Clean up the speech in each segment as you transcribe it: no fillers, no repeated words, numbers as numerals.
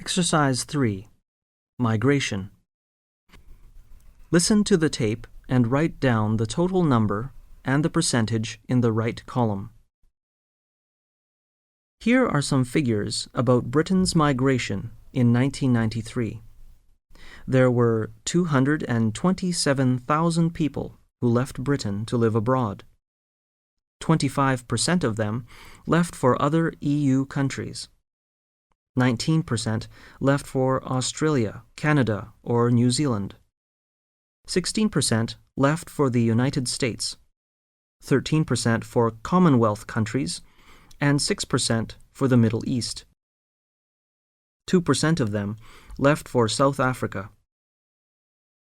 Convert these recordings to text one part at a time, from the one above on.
Exercise 3. Migration. Listen to the tape and write down the total number and the percentage in the right column. Here are some figures about Britain's migration in 1993. There were 227,000 people who left Britain to live abroad. 25% of them left for other EU countries. 19% left for Australia, Canada, or New Zealand. 16% left for the United States. 13% for Commonwealth countries, and 6% for the Middle East. 2% of them left for South Africa.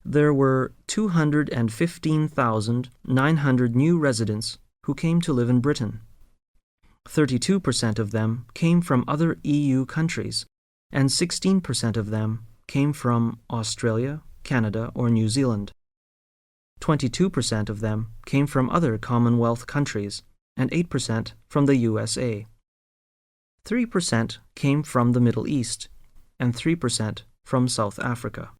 There were 215,900 new residents who came to live in Britain. 32% of them came from other EU countries, and 16% of them came from Australia, Canada, or New Zealand. 22% of them came from other Commonwealth countries, and 8% from the USA. 3% came from the Middle East, and 3% from South Africa.